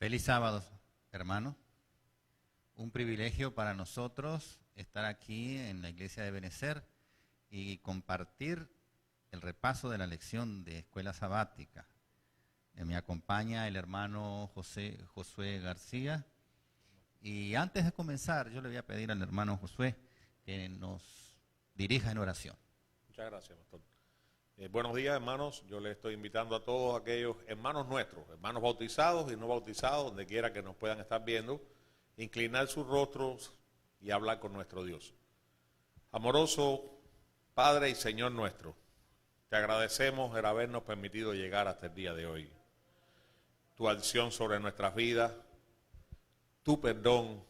Feliz sábado, hermanos. Un privilegio para nosotros estar aquí en la iglesia de Benecer y compartir el repaso de la lección de escuela sabática. Me acompaña el hermano Josué García. Y antes de comenzar, yo le voy a pedir al hermano Josué que nos dirija en oración. Muchas gracias, pastor. Buenos días, hermanos. Yo les estoy invitando a todos aquellos hermanos nuestros, hermanos bautizados y no bautizados, donde quiera que nos puedan estar viendo, inclinar sus rostros y hablar con nuestro Dios. Amoroso Padre y Señor nuestro, te agradecemos el habernos permitido llegar hasta el día de hoy. Tu acción sobre nuestras vidas, tu perdón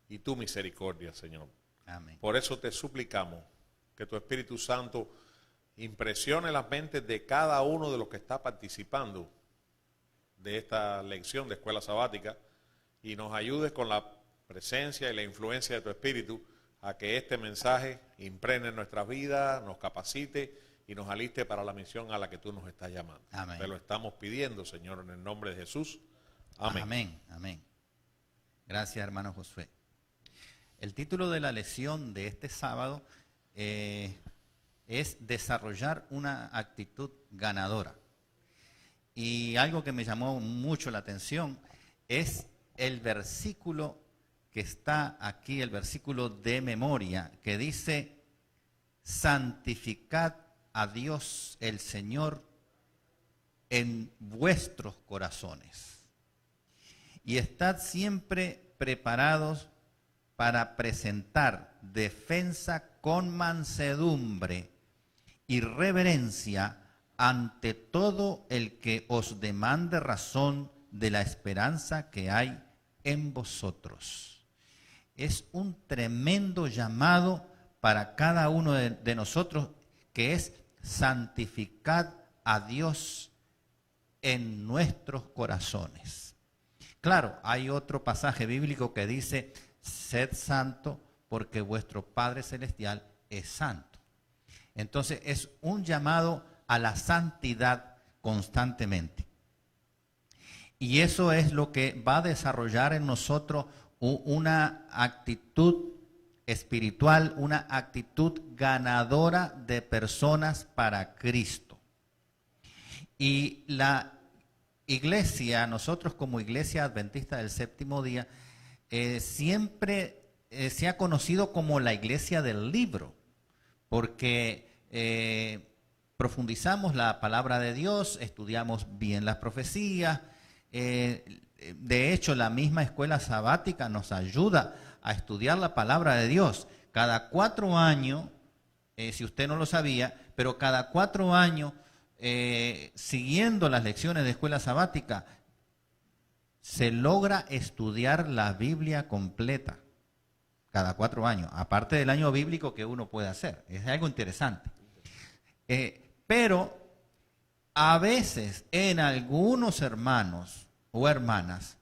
y tu misericordia, Señor. Amén. Por eso te suplicamos que tu Espíritu Santo impresione las mentes de cada uno de los que está participando de esta lección de escuela sabática y nos ayudes con la presencia y la influencia de tu Espíritu a que este mensaje impregne nuestras vidas, nos capacite y nos aliste para la misión a la que tú nos estás llamando. Amén. Te lo estamos pidiendo, Señor, en el nombre de Jesús. Amén. Amén, amén. Gracias, hermano Josué. El título de la lección de este sábado es desarrollar una actitud ganadora. Y algo que me llamó mucho la atención es el versículo que está aquí, el versículo de memoria, que dice: santificad a Dios el Señor en vuestros corazones y estad siempre preparados para presentar defensa con mansedumbre y reverencia ante todo el que os demande razón de la esperanza que hay en vosotros. Es un tremendo llamado para cada uno de nosotros, que es santificad a Dios en nuestros corazones. Claro, hay otro pasaje bíblico que dice: sed santo porque vuestro Padre Celestial es santo. Entonces es un llamado a la santidad constantemente. Y eso es lo que va a desarrollar en nosotros una actitud espiritual, una actitud ganadora de personas para Cristo. Y la iglesia, nosotros como Iglesia Adventista del Séptimo Día, siempre se ha conocido como la iglesia del libro, porque profundizamos la palabra de Dios, estudiamos bien las profecías. De hecho, la misma escuela sabática nos ayuda a estudiar la palabra de Dios. Cada 4 años, si usted no lo sabía, pero cada 4 años, siguiendo las lecciones de escuela sabática, se logra estudiar la Biblia completa. Cada 4 años, aparte del año bíblico que uno puede hacer. Es algo interesante. Pero a veces en algunos hermanos o hermanas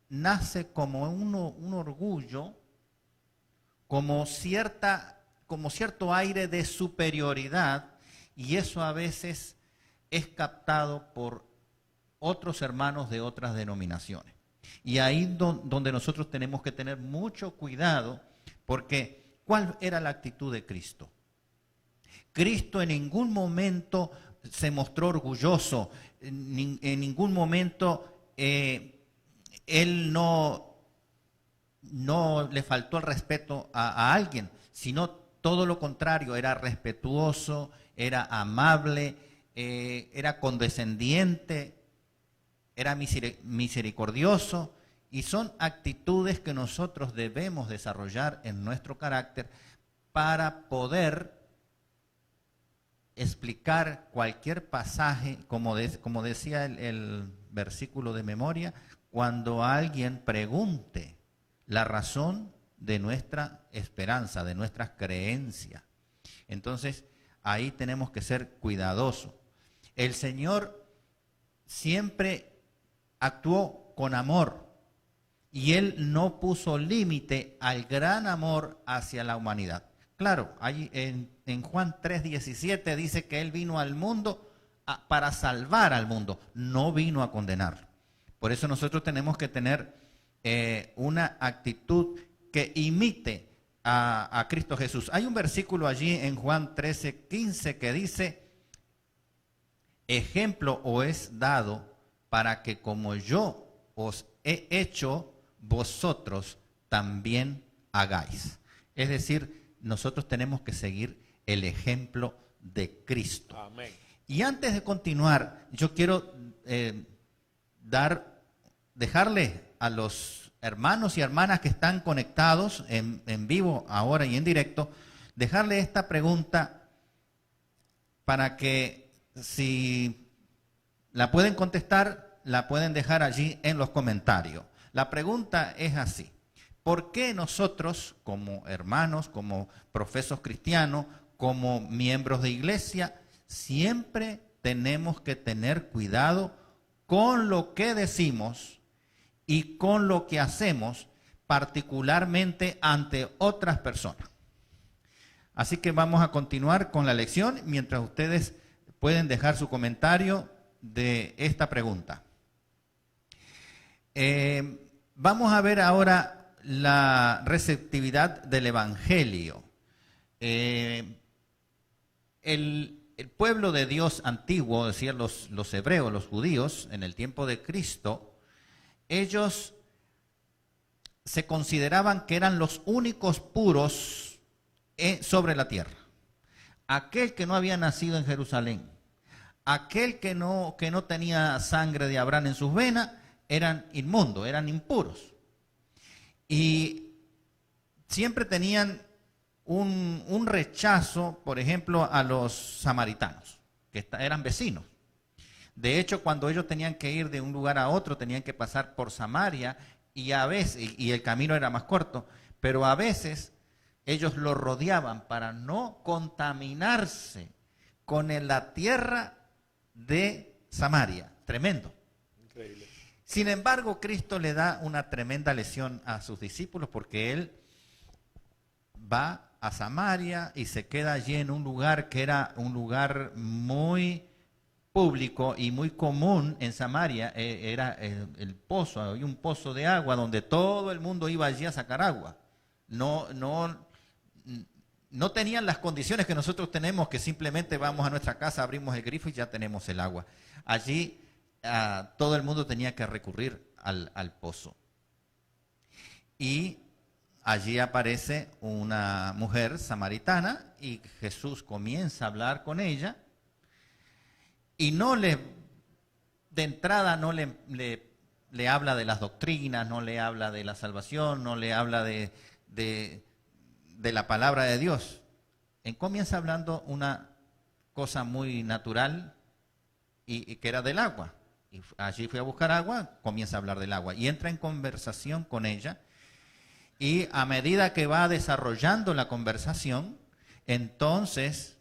nace como un orgullo, como cierto aire de superioridad, y eso a veces es captado por otros hermanos de otras denominaciones. Y ahí donde nosotros tenemos que tener mucho cuidado, porque ¿cuál era la actitud de Cristo? Cristo en ningún momento se mostró orgulloso, en ningún momento él no le faltó el respeto a alguien, sino todo lo contrario, era respetuoso, era amable, era condescendiente, era misericordioso, y son actitudes que nosotros debemos desarrollar en nuestro carácter para poder explicar cualquier pasaje, como decía el versículo de memoria, cuando alguien pregunte la razón de nuestra esperanza, de nuestras creencias. Entonces, ahí tenemos que ser cuidadosos. El Señor siempre actuó con amor y Él no puso límite al gran amor hacia la humanidad. Claro, ahí en Juan 3:17 dice que Él vino al mundo para salvar al mundo, no vino a condenarlo. Por eso nosotros tenemos que tener una actitud que imite a Cristo Jesús. Hay un versículo allí en Juan 13:15 que dice: ejemplo os es dado para que como yo os he hecho, vosotros también hagáis. Es decir, nosotros tenemos que seguir el ejemplo de Cristo. Amén. Y antes de continuar, yo quiero dejarle a los hermanos y hermanas que están conectados en vivo ahora y en directo, dejarle esta pregunta para que, si la pueden contestar, la pueden dejar allí en los comentarios. La pregunta es así: ¿por qué nosotros, como hermanos, como profesos cristianos, como miembros de iglesia, siempre tenemos que tener cuidado con lo que decimos y con lo que hacemos, particularmente ante otras personas? Así que vamos a continuar con la lección mientras ustedes pueden dejar su comentario de esta pregunta. Vamos a ver ahora la receptividad del Evangelio. El pueblo de Dios antiguo, decían los hebreos, los judíos, en el tiempo de Cristo, ellos se consideraban que eran los únicos puros sobre la tierra. Aquel que no había nacido en Jerusalén, aquel que no tenía sangre de Abraham en sus venas, eran inmundos, eran impuros. Y siempre tenían un rechazo, por ejemplo, a los samaritanos, que eran vecinos. De hecho, cuando ellos tenían que ir de un lugar a otro, tenían que pasar por Samaria, y a veces, y el camino era más corto, pero a veces ellos lo rodeaban para no contaminarse con la tierra de Samaria. Tremendo. Increíble. Sin embargo, Cristo le da una tremenda lección a sus discípulos, porque Él va a Samaria y se queda allí en un lugar que era un lugar muy público y muy común en Samaria. Era el pozo, había un pozo de agua donde todo el mundo iba allí a sacar agua. No tenían las condiciones que nosotros tenemos, que simplemente vamos a nuestra casa, abrimos el grifo y ya tenemos el agua. Allí todo el mundo tenía que recurrir al pozo. Y allí aparece una mujer samaritana y Jesús comienza a hablar con ella, y de entrada no le habla de las doctrinas, no le habla de la salvación, no le habla de la palabra de Dios. Comienza hablando una cosa muy natural y que era del agua. Y allí fui a buscar agua, comienza a hablar del agua y entra en conversación con ella. Y a medida que va desarrollando la conversación, entonces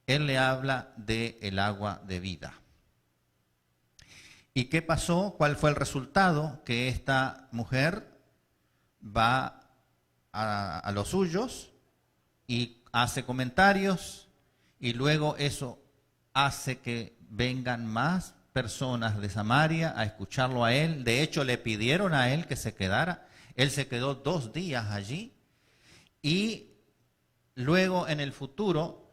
Él le habla del agua de vida. ¿Y qué pasó? ¿Cuál fue el resultado? Que esta mujer va a los suyos y hace comentarios, y luego eso hace que vengan más personas de Samaria a escucharlo a él. De hecho, le pidieron a él que se quedara. Él se quedó 2 días allí, y luego en el futuro,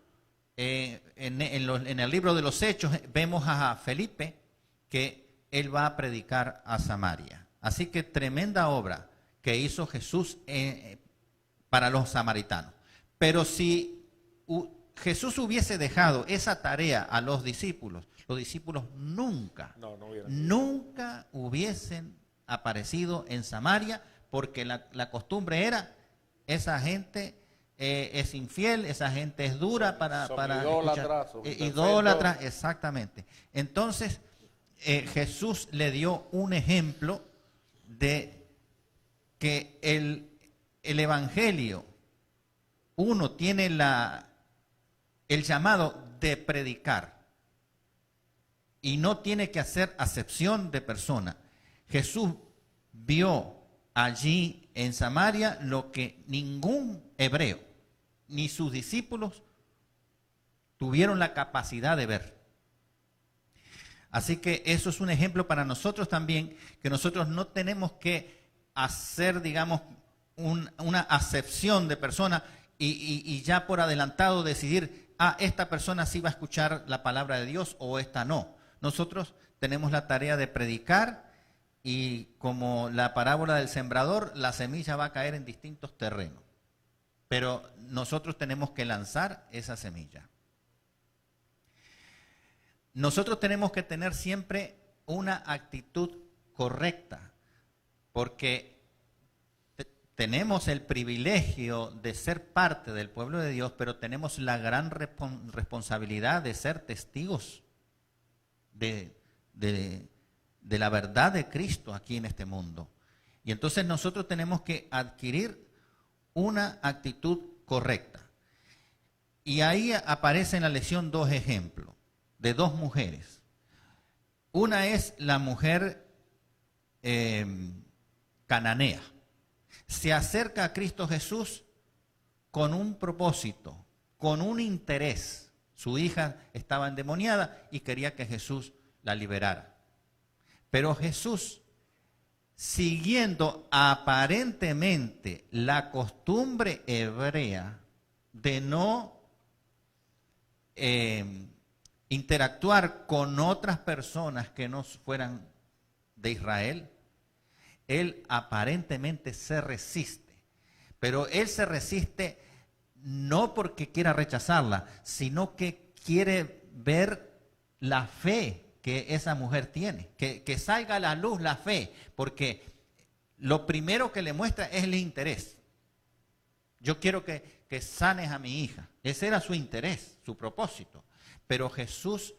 en el libro de los Hechos, vemos a Felipe que él va a predicar a Samaria. Así que tremenda obra que hizo Jesús para los samaritanos. Pero si Jesús hubiese dejado esa tarea a los discípulos nunca hubiesen aparecido en Samaria, porque la costumbre era: esa gente es infiel, esa gente es dura para idólatras, exactamente. Entonces Jesús le dio un ejemplo de que el Evangelio, uno tiene el llamado de predicar y no tiene que hacer acepción de persona. Jesús vio allí en Samaria lo que ningún hebreo ni sus discípulos tuvieron la capacidad de ver. Así que eso es un ejemplo para nosotros también, que nosotros no tenemos que hacer, digamos, una acepción de persona y ya por adelantado decidir, esta persona sí va a escuchar la palabra de Dios o esta no. Nosotros tenemos la tarea de predicar y como la parábola del sembrador, la semilla va a caer en distintos terrenos. Pero nosotros tenemos que lanzar esa semilla. Nosotros tenemos que tener siempre una actitud correcta, porque tenemos el privilegio de ser parte del pueblo de Dios, pero tenemos la gran responsabilidad de ser testigos de la verdad de Cristo aquí en este mundo. Y entonces nosotros tenemos que adquirir una actitud correcta. Y ahí aparece en la lección dos ejemplos de dos mujeres. Una es la mujer cananea. Se acerca a Cristo Jesús con un propósito, con un interés. Su hija estaba endemoniada y quería que Jesús la liberara. Pero Jesús, siguiendo aparentemente la costumbre hebrea de no interactuar con otras personas que no fueran de Israel, él aparentemente se resiste, pero él se resiste no porque quiera rechazarla, sino que quiere ver la fe que esa mujer tiene, que salga a la luz la fe, porque lo primero que le muestra es el interés. Yo quiero que sanes a mi hija. Ese era su interés, su propósito. Pero Jesús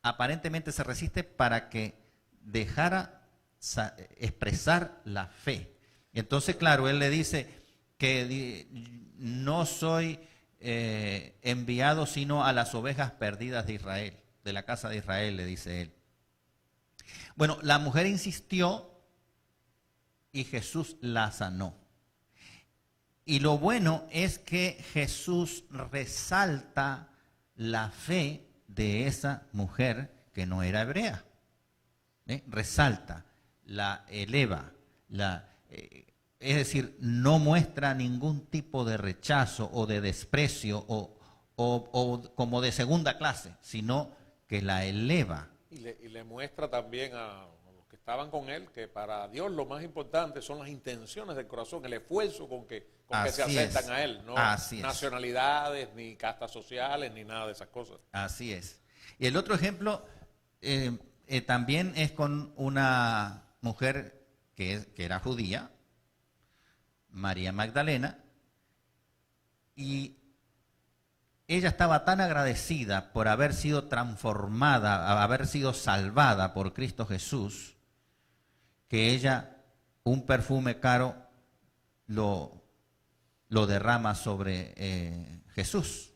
aparentemente se resiste para que dejara expresar la fe. Y entonces, claro, él le dice que no soy enviado sino a las ovejas perdidas de Israel, de la casa de Israel, le dice él. Bueno, la mujer insistió y Jesús la sanó. Y lo bueno es que Jesús resalta la fe de esa mujer que no era hebrea. Resalta, la eleva, es decir, no muestra ningún tipo de rechazo o de desprecio o como de segunda clase, sino que la eleva. Y le muestra también a los que estaban con él que para Dios lo más importante son las intenciones del corazón, el esfuerzo con que se acercan a él, no nacionalidades, ni castas sociales, ni nada de esas cosas. Así es. Y el otro ejemplo también es con una mujer que era judía, María Magdalena, y ella estaba tan agradecida por haber sido transformada, haber sido salvada por Cristo Jesús, que ella un perfume caro lo derrama sobre Jesús.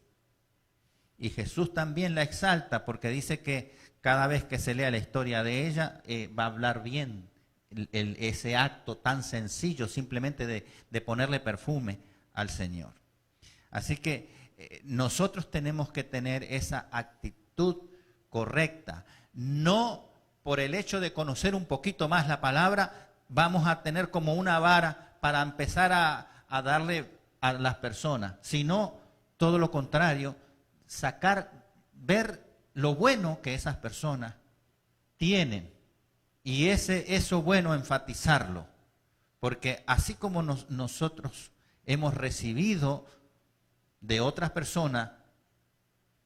Y Jesús también la exalta porque dice que cada vez que se lea la historia de ella va a hablar bien ese acto tan sencillo simplemente de ponerle perfume al Señor. Así que nosotros tenemos que tener esa actitud correcta. No por el hecho de conocer un poquito más la palabra vamos a tener como una vara para empezar a darle a las personas, sino todo lo contrario, ver lo bueno que esas personas tienen y eso bueno enfatizarlo, porque así como nosotros hemos recibido de otras personas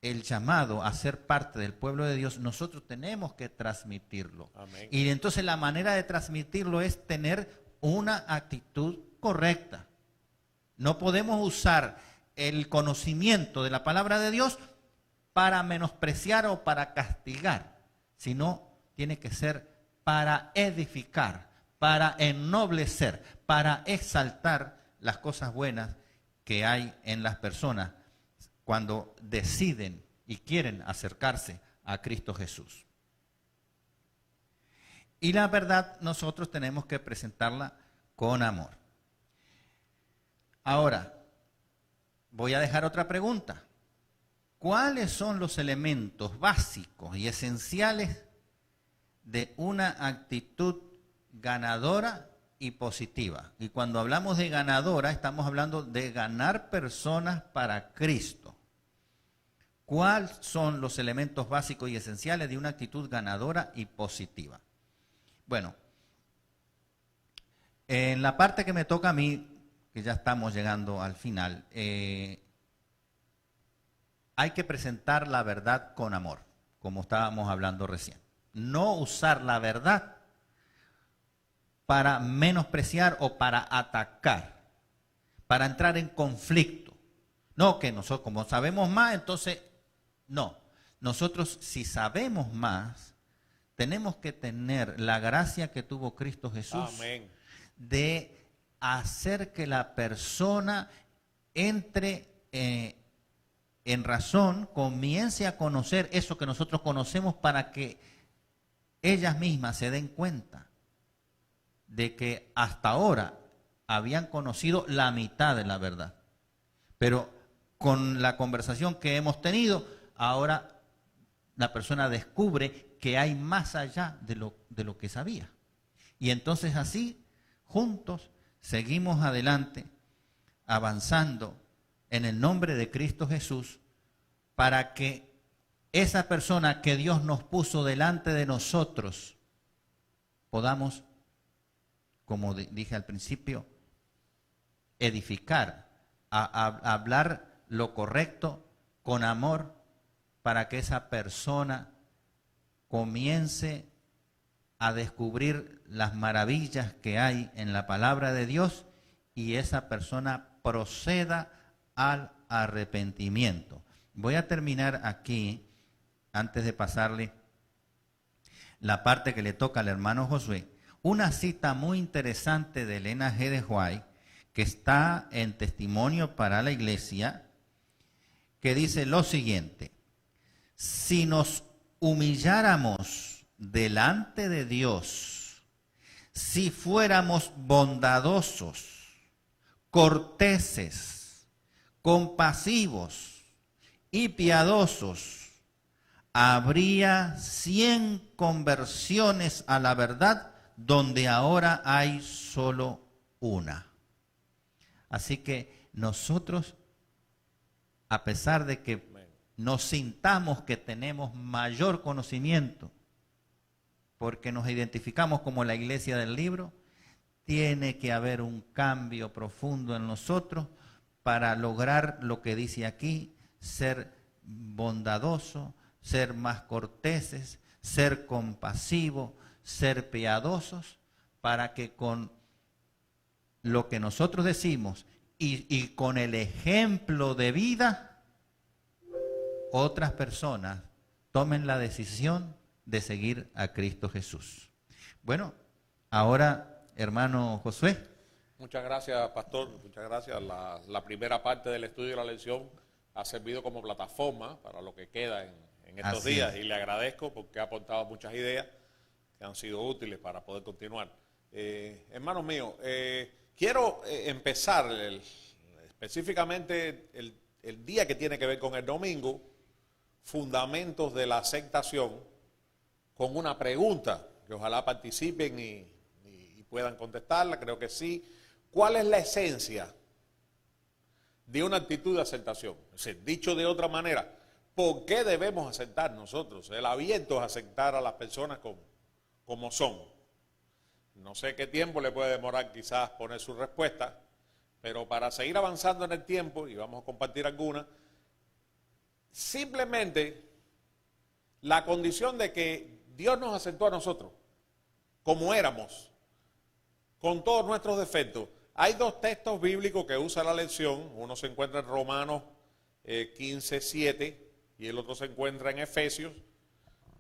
el llamado a ser parte del pueblo de Dios, nosotros tenemos que transmitirlo. Amén. Y entonces la manera de transmitirlo es tener una actitud correcta. No podemos usar el conocimiento de la palabra de Dios para menospreciar o para castigar, sino tiene que ser para edificar, para ennoblecer, para exaltar las cosas buenas que hay en las personas cuando deciden y quieren acercarse a Cristo Jesús. Y la verdad nosotros tenemos que presentarla con amor. Ahora, voy a dejar otra pregunta. ¿Cuáles son los elementos básicos y esenciales de una actitud ganadora y positiva. Y cuando hablamos de ganadora, estamos hablando de ganar personas para Cristo. ¿Cuáles son los elementos básicos y esenciales de una actitud ganadora y positiva? Bueno, en la parte que me toca a mí, que ya estamos llegando al final, hay que presentar la verdad con amor, como estábamos hablando recién. No usar la verdad para menospreciar o para atacar, para entrar en conflicto. No, que nosotros como sabemos más, entonces no. Nosotros si sabemos más, tenemos que tener la gracia que tuvo Cristo Jesús. Amén. De hacer que la persona entre en razón, comience a conocer eso que nosotros conocemos para que ellas mismas se den cuenta de que hasta ahora habían conocido la mitad de la verdad. Pero con la conversación que hemos tenido, ahora la persona descubre que hay más allá de lo que sabía. Y entonces así, juntos, seguimos adelante, avanzando en el nombre de Cristo Jesús, para que esa persona que Dios nos puso delante de nosotros, podamos, como dije al principio, edificar, a hablar lo correcto con amor, para que esa persona comience a descubrir las maravillas que hay en la palabra de Dios y esa persona proceda al arrepentimiento. Voy a terminar aquí, antes de pasarle la parte que le toca al hermano Josué, una cita muy interesante de Elena G. de White, que está en Testimonio para la Iglesia, que dice lo siguiente: si nos humilláramos delante de Dios, si fuéramos bondadosos, corteses, compasivos y piadosos, habría 100 conversiones a la verdad donde ahora hay solo una. Así que nosotros, a pesar de que nos sintamos que tenemos mayor conocimiento, porque nos identificamos como la iglesia del libro, tiene que haber un cambio profundo en nosotros para lograr lo que dice aquí: ser bondadoso, ser más corteses, ser compasivos, ser piadosos, para que con lo que nosotros decimos y con el ejemplo de vida, otras personas tomen la decisión de seguir a Cristo Jesús. Bueno, ahora, hermano Josué. Muchas gracias, pastor. Muchas gracias. La primera parte del estudio de la lección ha servido como plataforma para lo que queda en estos Así días. es. Y le agradezco porque ha aportado muchas ideas que han sido útiles para poder continuar. Hermanos míos, quiero empezar específicamente el día que tiene que ver con el domingo, fundamentos de la aceptación, con una pregunta que ojalá participen y puedan contestarla. Creo que sí. ¿Cuál es la esencia de una actitud de aceptación? Es decir, dicho de otra manera, ¿por qué debemos aceptar nosotros? El abierto es aceptar a las personas como son. No sé qué tiempo le puede demorar quizás poner su respuesta, pero para seguir avanzando en el tiempo, y vamos a compartir algunas, simplemente la condición de que Dios nos aceptó a nosotros como éramos, con todos nuestros defectos. Hay dos textos bíblicos que usa la lección. Uno se encuentra en Romanos 15:7 y el otro se encuentra en Efesios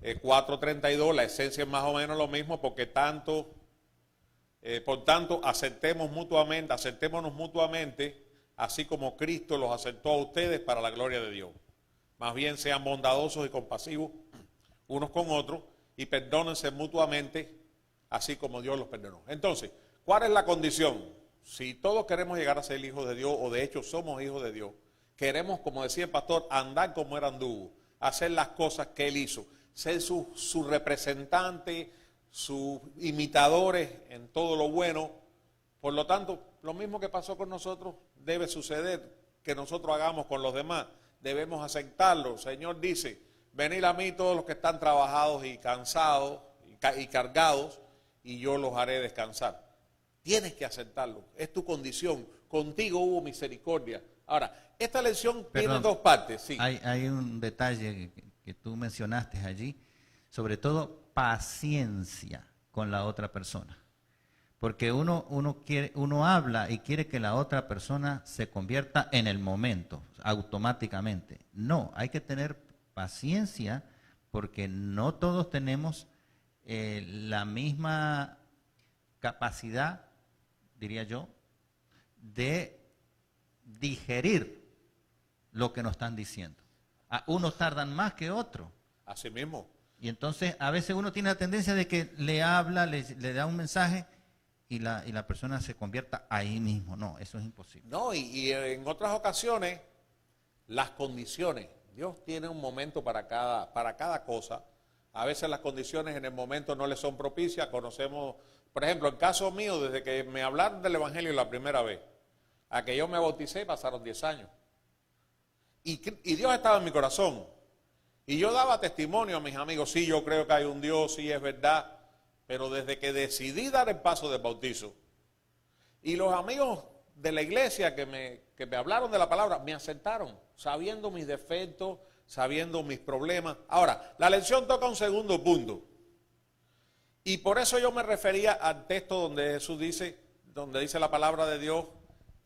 4:32. La esencia es más o menos lo mismo, porque por tanto, aceptémonos mutuamente, así como Cristo los aceptó a ustedes para la gloria de Dios. Más bien sean bondadosos y compasivos unos con otros y perdónense mutuamente, así como Dios los perdonó. Entonces, ¿cuál es la condición? Si todos queremos llegar a ser hijos de Dios, o de hecho somos hijos de Dios, queremos, como decía el pastor, andar como él anduvo, hacer las cosas que él hizo, ser su representante sus imitadores en todo lo bueno. Por lo tanto, lo mismo que pasó con nosotros debe suceder, que nosotros hagamos con los demás. Debemos aceptarlo. El Señor dice, venid a mí todos los que están trabajados y cansados y cargados, y yo los haré descansar. Tienes que aceptarlo, es tu condición. Contigo hubo misericordia. Ahora, esta lección tiene dos partes. Sí. Hay un detalle que tú mencionaste allí, sobre todo paciencia con la otra persona. Porque uno habla y quiere que la otra persona se convierta en el momento, automáticamente. No, hay que tener paciencia porque no todos tenemos la misma capacidad, diría yo, de digerir lo que nos están diciendo. Unos tardan más que otros. Así mismo. Y entonces a veces uno tiene la tendencia de que le habla, le da un mensaje y la persona se convierta ahí mismo. No, eso es imposible. No, y en otras ocasiones, las condiciones. Dios tiene un momento para cada cosa. A veces las condiciones en el momento no le son propicias. Conocemos, por ejemplo, el caso mío, desde que me hablaron del Evangelio la primera vez, a que yo me bauticé pasaron 10 años. Y Dios estaba en mi corazón. Y yo daba testimonio a mis amigos, sí, yo creo que hay un Dios, sí, es verdad. Pero desde que decidí dar el paso del bautizo, y los amigos de la iglesia que me hablaron de la palabra, me aceptaron, sabiendo mis defectos, sabiendo mis problemas. Ahora, la lección toca un segundo punto. Y por eso yo me refería al texto donde Jesús dice, donde dice la palabra de Dios,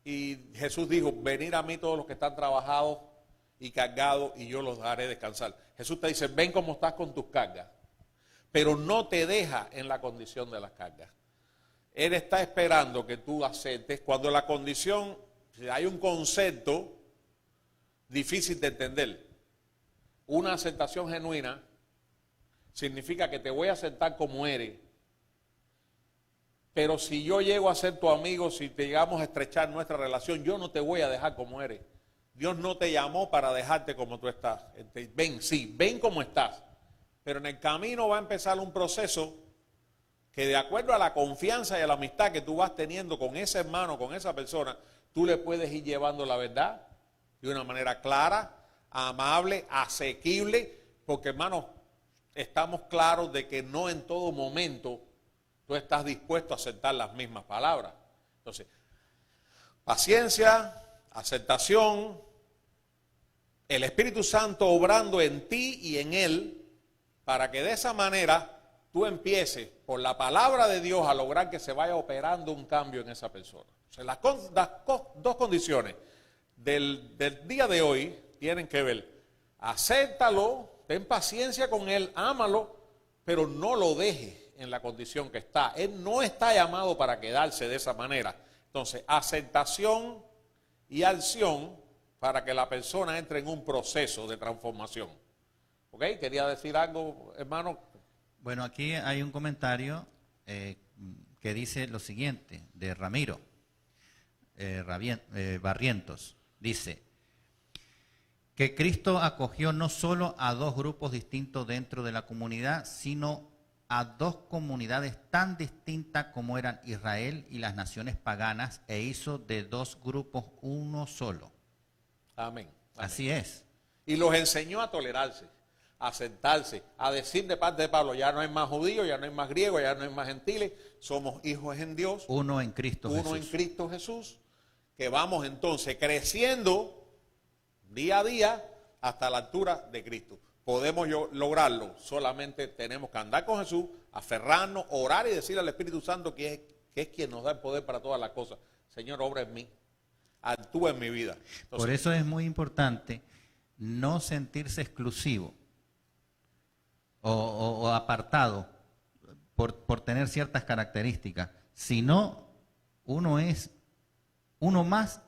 y Jesús dijo, venid a mí todos los que están trabajados y cargados, y yo los haré descansar. Jesús te dice, ven como estás con tus cargas, pero no te deja en la condición de las cargas. Él está esperando que tú aceptes cuando la condición, hay un concepto difícil de entender. Una aceptación genuina significa que te voy a aceptar como eres, pero si yo llego a ser tu amigo, si te llegamos a estrechar nuestra relación, yo no te voy a dejar como eres. Dios no te llamó para dejarte como tú estás. Ven, sí, ven como estás. Pero en el camino va a empezar un proceso que de acuerdo a la confianza y a la amistad que tú vas teniendo con ese hermano, con esa persona, tú le puedes ir llevando la verdad de una manera clara, amable, asequible, porque hermanos, estamos claros de que no en todo momento tú estás dispuesto a aceptar las mismas palabras. Entonces, paciencia, aceptación, el Espíritu Santo obrando en ti y en él, para que de esa manera tú empieces por la palabra de Dios a lograr que se vaya operando un cambio en esa persona. O sea, las dos condiciones del día de hoy tienen que ver, acéptalo, ten paciencia con él, ámalo, pero no lo dejes en la condición que está. Él no está llamado para quedarse de esa manera. Entonces, aceptación y acción para que la persona entre en un proceso de transformación. ¿Ok? ¿Quería decir algo, hermano? Bueno, aquí hay un comentario que dice lo siguiente, de Ramiro Barrientos. Dice que Cristo acogió no solo a dos grupos distintos dentro de la comunidad, sino a dos comunidades tan distintas como eran Israel y las naciones paganas, e hizo de dos grupos uno solo. Amén. Así es. Y los enseñó a tolerarse, a aceptarse, a decir de parte de Pablo, ya no hay más judíos, ya no hay más griegos, ya no hay más gentiles, somos hijos en Dios. Uno en Cristo Jesús. Uno en Cristo Jesús, que vamos entonces creciendo día a día hasta la altura de Cristo. Podemos lograrlo, solamente tenemos que andar con Jesús, aferrarnos, orar y decirle al Espíritu Santo que es quien nos da el poder para todas las cosas. Señor, obra en mí, actúa en mi vida. Entonces, por eso es muy importante no sentirse exclusivo o apartado por tener ciertas características, sino uno es uno más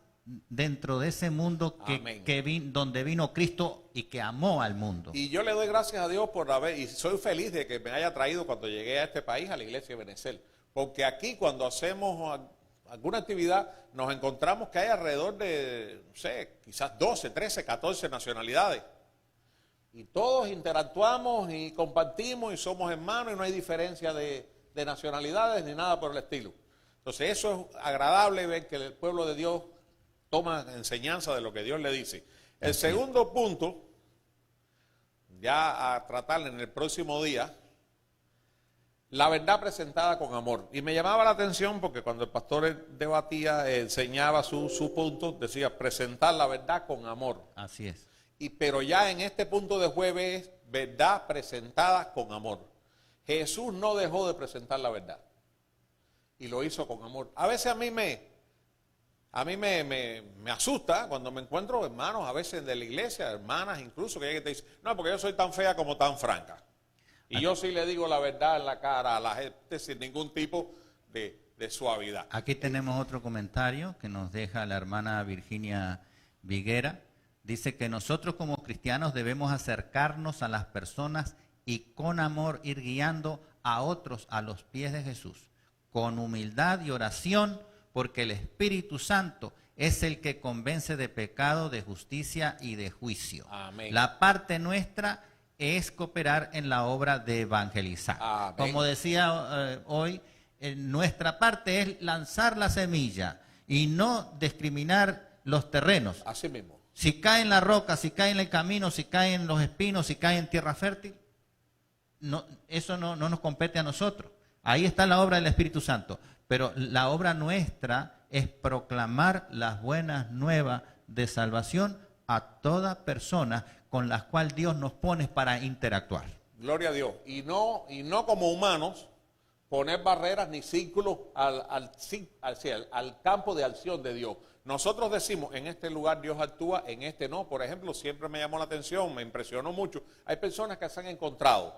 dentro de ese mundo donde vino Cristo y que amó al mundo. Y yo le doy gracias a Dios por haber, y soy feliz de que me haya traído cuando llegué a este país, a la iglesia de Benecer, porque aquí cuando hacemos alguna actividad nos encontramos que hay alrededor de, no sé, quizás 12, 13, 14 nacionalidades. Y todos interactuamos y compartimos y somos hermanos y no hay diferencia de nacionalidades ni nada por el estilo. Entonces eso es agradable ver que el pueblo de Dios toma enseñanza de lo que Dios le dice. El segundo punto, ya a tratar en el próximo día, la verdad presentada con amor. Y me llamaba la atención porque cuando el pastor debatía, enseñaba sus puntos, decía presentar la verdad con amor. Así es. Pero ya en este punto de jueves es verdad presentada con amor. Jesús no dejó de presentar la verdad y lo hizo con amor. A veces a mí me asusta cuando me encuentro hermanos, a veces de la iglesia, hermanas incluso, que te dicen, no, porque yo soy tan fea como tan franca. Y yo sí le digo la verdad en la cara a la gente sin ningún tipo de suavidad. Aquí tenemos otro comentario que nos deja la hermana Virginia Viguera. Dice que nosotros como cristianos debemos acercarnos a las personas y con amor ir guiando a otros a los pies de Jesús, con humildad y oración, porque el Espíritu Santo es el que convence de pecado, de justicia y de juicio. Amén. La parte nuestra es cooperar en la obra de evangelizar. Amén. Como decía hoy, nuestra parte es lanzar la semilla y no discriminar los terrenos. Así mismo. Si cae en la roca, si cae en el camino, si cae en los espinos, si cae en tierra fértil, no, eso no nos compete a nosotros. Ahí está la obra del Espíritu Santo. Pero la obra nuestra es proclamar las buenas nuevas de salvación a toda persona con las cuales Dios nos pone para interactuar. Gloria a Dios. Y no como humanos poner barreras ni círculos al campo de acción de Dios. Nosotros decimos, en este lugar Dios actúa, en este no. Por ejemplo, siempre me llamó la atención, me impresionó mucho. Hay personas que se han encontrado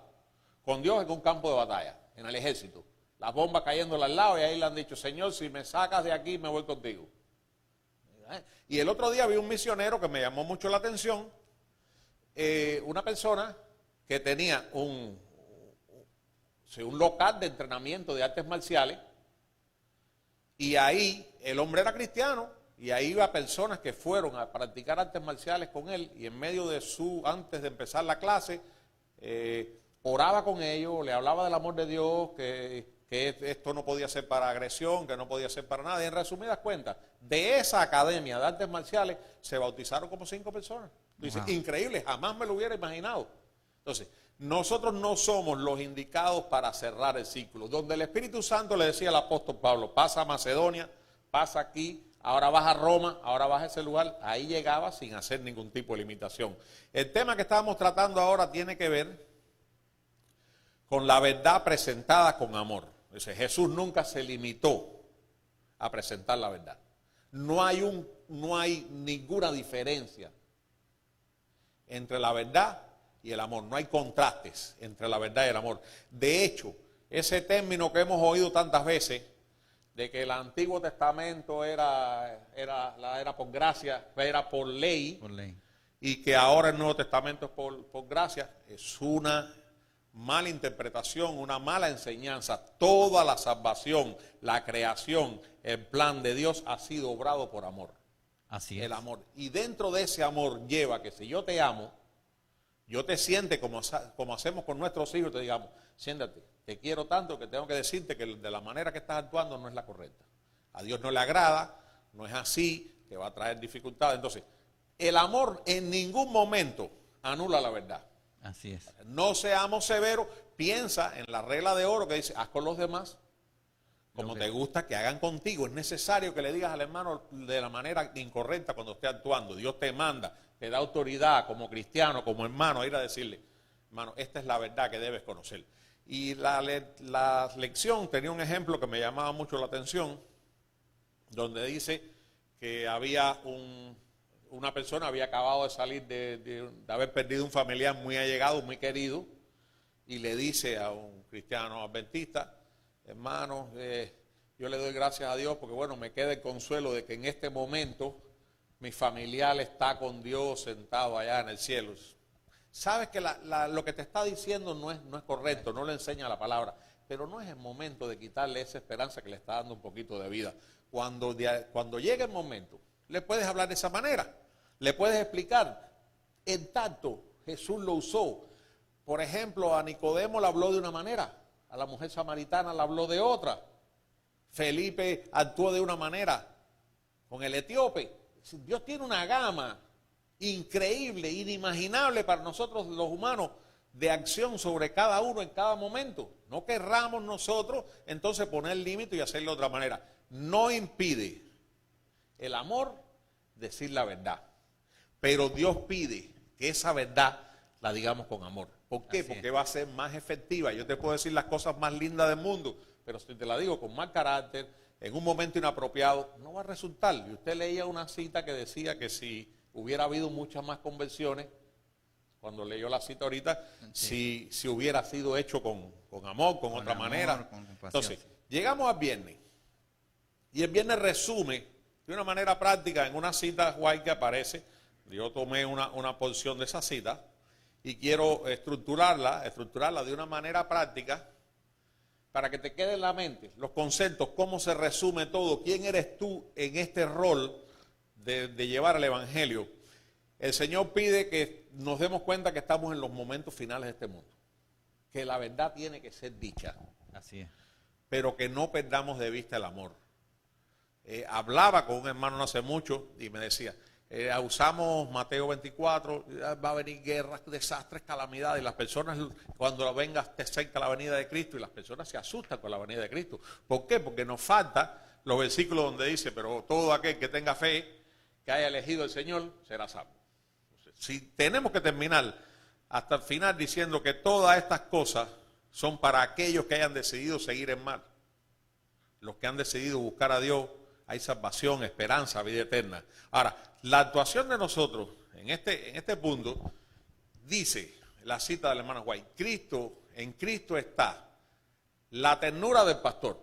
con Dios en un campo de batalla, en el ejército. Las bombas cayéndole al lado y ahí le han dicho, Señor, si me sacas de aquí, me voy contigo. Y el otro día vi un misionero que me llamó mucho la atención, una persona que tenía un local de entrenamiento de artes marciales y ahí el hombre era cristiano y ahí iba personas que fueron a practicar artes marciales con él y en medio de antes de empezar la clase, oraba con ellos, le hablaba del amor de Dios, que esto no podía ser para agresión, que no podía ser para nada. Y en resumidas cuentas, de esa academia de artes marciales se bautizaron como 5 personas. Dice, increíble, jamás me lo hubiera imaginado. Entonces, nosotros no somos los indicados para cerrar el círculo. Donde el Espíritu Santo le decía al apóstol Pablo, pasa a Macedonia, pasa aquí, ahora vas a Roma, ahora vas a ese lugar, ahí llegaba sin hacer ningún tipo de limitación. El tema que estábamos tratando ahora tiene que ver con la verdad presentada con amor. Dice, Jesús nunca se limitó a presentar la verdad. No hay ninguna diferencia entre la verdad y el amor. No hay contrastes entre la verdad y el amor. De hecho, ese término que hemos oído tantas veces, de que el Antiguo Testamento era por gracia, era por ley, y que ahora el Nuevo Testamento es por gracia, es una mala interpretación, una mala enseñanza. Toda la salvación, la creación, el plan de Dios ha sido obrado por amor. Así es. El amor. Y dentro de ese amor lleva que si yo te amo, yo te siente como hacemos con nuestros hijos, te digamos, siéntate, te quiero tanto que tengo que decirte que de la manera que estás actuando no es la correcta. A Dios no le agrada, no es así, te va a traer dificultades. Entonces, el amor en ningún momento anula la verdad. Así es. No seamos severos, piensa en la regla de oro que dice, haz con los demás como te gusta que hagan contigo. Es necesario que le digas al hermano de la manera incorrecta cuando esté actuando. Dios te manda, te da autoridad como cristiano, como hermano, a ir a decirle, hermano, esta es la verdad que debes conocer. Y la lección tenía un ejemplo que me llamaba mucho la atención, donde dice que había una persona había acabado de salir de haber perdido un familiar muy allegado, muy querido, y le dice a un cristiano adventista, hermano, yo le doy gracias a Dios porque bueno, me queda el consuelo de que en este momento mi familiar está con Dios sentado allá en el cielo. Sabes que lo que te está diciendo no es correcto, no le enseña la palabra, pero no es el momento de quitarle esa esperanza que le está dando un poquito de vida. Cuando llegue el momento, le puedes hablar de esa manera, le puedes explicar. En tanto, Jesús lo usó. Por ejemplo, a Nicodemo le habló de una manera, a la mujer samaritana le habló de otra. Felipe actuó de una manera con el etíope. Dios tiene una gama increíble, inimaginable para nosotros los humanos de acción sobre cada uno en cada momento. No querramos nosotros entonces poner límite y hacerlo de otra manera. No impide el amor decir la verdad, pero Dios pide que esa verdad la digamos con amor. ¿Por qué? Porque va a ser más efectiva. Yo te puedo decir las cosas más lindas del mundo, pero si te la digo con mal carácter, en un momento inapropiado, no va a resultar. Y usted leía una cita que decía que si hubiera habido muchas más conversiones, cuando leyó la cita ahorita, si hubiera sido hecho con amor, con otra manera. Entonces, llegamos al viernes. Y el viernes resume de una manera práctica en una cita guay que aparece. Yo tomé una porción de esa cita y quiero estructurarla de una manera práctica para que te quede en la mente los conceptos, cómo se resume todo, quién eres tú en este rol de llevar el evangelio. El Señor pide que nos demos cuenta que estamos en los momentos finales de este mundo, que la verdad tiene que ser dicha. Así es. Pero que no perdamos de vista el amor. Hablaba con un hermano no hace mucho y me decía, usamos Mateo 24, va a venir guerras, desastres, calamidades, y las personas cuando venga te cerca la venida de Cristo, y las personas se asustan con la venida de Cristo. ¿Por qué? Porque nos falta los versículos donde dice, pero todo aquel que tenga fe, que haya elegido el Señor, será salvo. Si tenemos que terminar hasta el final diciendo que todas estas cosas son para aquellos que hayan decidido seguir en mal, los que han decidido buscar a Dios, hay salvación, esperanza, vida eterna. Ahora, la actuación de nosotros en este punto dice la cita del hermano White, en Cristo está la ternura del pastor.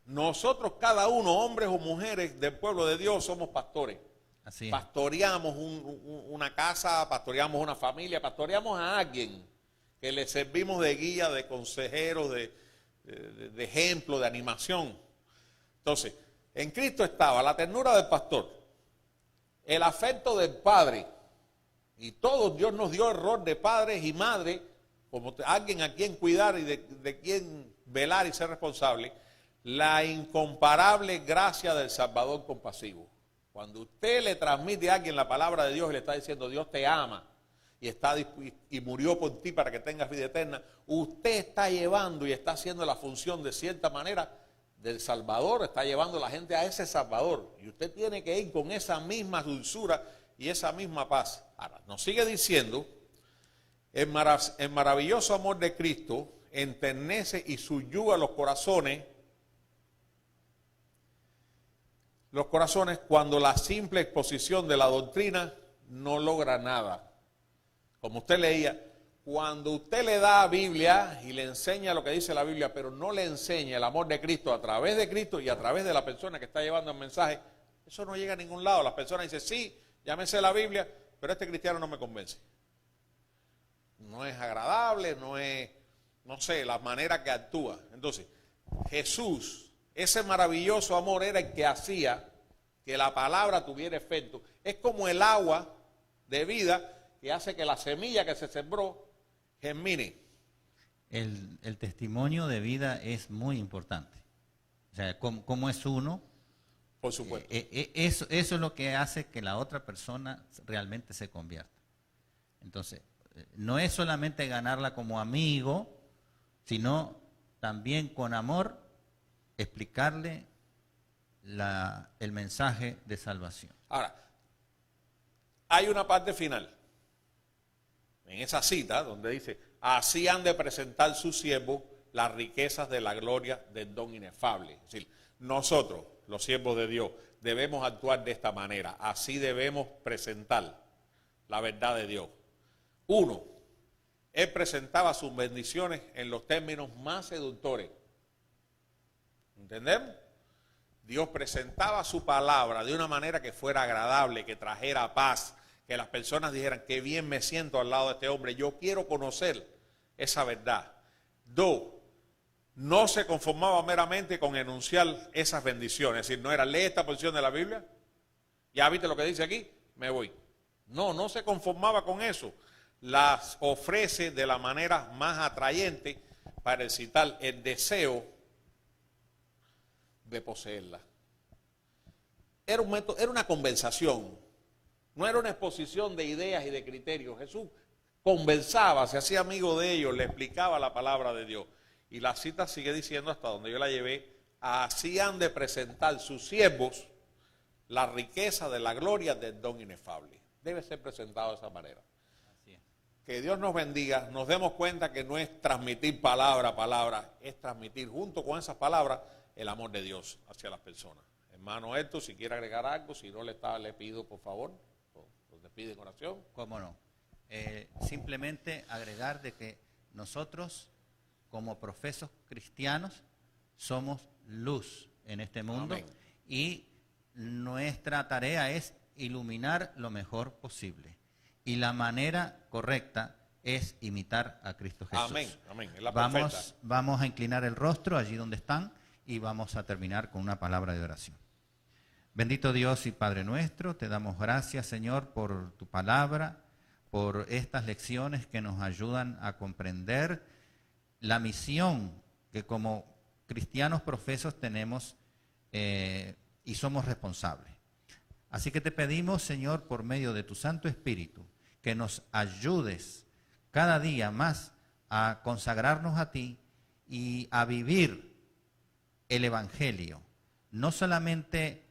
Nosotros, cada uno, hombres o mujeres del pueblo de Dios, somos pastores. Así es. Pastoreamos una casa, pastoreamos una familia, pastoreamos a alguien que le servimos de guía, de consejero, de ejemplo, de animación. Entonces, en Cristo estaba la ternura del pastor, el afecto del padre, y todos Dios nos dio el rol de padres y madres, como alguien a quien cuidar y de quien velar y ser responsable, la incomparable gracia del Salvador compasivo. Cuando usted le transmite a alguien la palabra de Dios y le está diciendo Dios te ama y murió por ti para que tengas vida eterna, usted está llevando y está haciendo la función de cierta manera del Salvador, está llevando a la gente a ese Salvador, y usted tiene que ir con esa misma dulzura y esa misma paz. Ahora, nos sigue diciendo, el maravilloso amor de Cristo enternece y subyuga los corazones cuando la simple exposición de la doctrina no logra nada. Como usted leía, cuando usted le da Biblia y le enseña lo que dice la Biblia, pero no le enseña el amor de Cristo a través de Cristo y a través de la persona que está llevando el mensaje, eso no llega a ningún lado. Las personas dicen, sí, ya me sé la Biblia, pero este cristiano no me convence. No es agradable, no sé, la manera que actúa. Entonces, Jesús, ese maravilloso amor era el que hacía que la palabra tuviera efecto. Es como el agua de vida que hace que la semilla que se sembró germine. El testimonio de vida es muy importante. O sea, cómo es uno. Por supuesto. Eso es lo que hace que la otra persona realmente se convierta. Entonces, no es solamente ganarla como amigo, sino también con amor explicarle el mensaje de salvación. Ahora, hay una parte final en esa cita donde dice, así han de presentar sus siervos las riquezas de la gloria del don inefable. Es decir, nosotros, los siervos de Dios, debemos actuar de esta manera. Así debemos presentar la verdad de Dios. Uno, Él presentaba sus bendiciones en los términos más seductores. ¿Entendemos? Dios presentaba su palabra de una manera que fuera agradable, que trajera paz, que las personas dijeran, qué bien me siento al lado de este hombre, yo quiero conocer esa verdad. Dos, no se conformaba meramente con enunciar esas bendiciones, es decir, no era, lee esta porción de la Biblia, ya viste lo que dice aquí, me voy. No se conformaba con eso. las ofrece de la manera más atrayente para excitar el deseo de poseerla. Era un método, era una conversación, no era una exposición de ideas y de criterios. Jesús conversaba, se hacía amigo de ellos, le explicaba la palabra de Dios. Y la cita sigue diciendo, hasta donde yo la llevé, así han de presentar sus siervos la riqueza de la gloria del don inefable. Debe ser presentado de esa manera. Así es. Que Dios nos bendiga, nos demos cuenta que no es transmitir palabra a palabra, es transmitir junto con esas palabras el amor de Dios hacia las personas. Hermano Héctor, si quiere agregar algo, si no le pido por favor, le pide en oración. ¿Cómo no? Simplemente agregar de que nosotros, como profesos cristianos, somos luz en este mundo. Amén. Y nuestra tarea es iluminar lo mejor posible. Y la manera correcta es imitar a Cristo Jesús. Amén, amén. Es la perfecta. Vamos a inclinar el rostro allí donde están y vamos a terminar con una palabra de oración. Bendito Dios y Padre nuestro, te damos gracias, Señor, por tu palabra, por estas lecciones que nos ayudan a comprender la misión que como cristianos profesos tenemos y somos responsables. Así que te pedimos, Señor, por medio de tu Santo Espíritu, que nos ayudes cada día más a consagrarnos a ti y a vivir el Evangelio, no solamente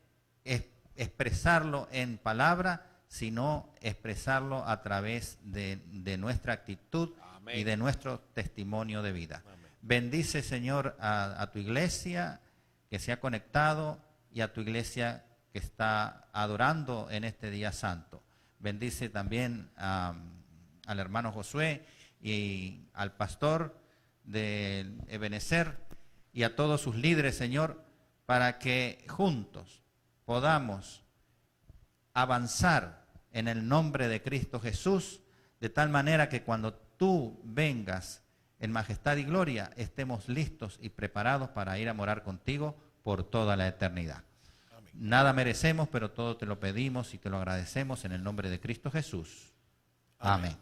expresarlo en palabra, sino expresarlo a través de nuestra actitud. Amén. Y de nuestro testimonio de vida. Amén. Bendice, Señor, a tu iglesia que se ha conectado y a tu iglesia que está adorando en este día santo. Bendice también al hermano Josué y al pastor de Ebenezer y a todos sus líderes, Señor, para que juntos podamos avanzar en el nombre de Cristo Jesús, de tal manera que cuando tú vengas en majestad y gloria, estemos listos y preparados para ir a morar contigo por toda la eternidad. Amén. Nada merecemos, pero todo te lo pedimos y te lo agradecemos en el nombre de Cristo Jesús. Amén. Amén.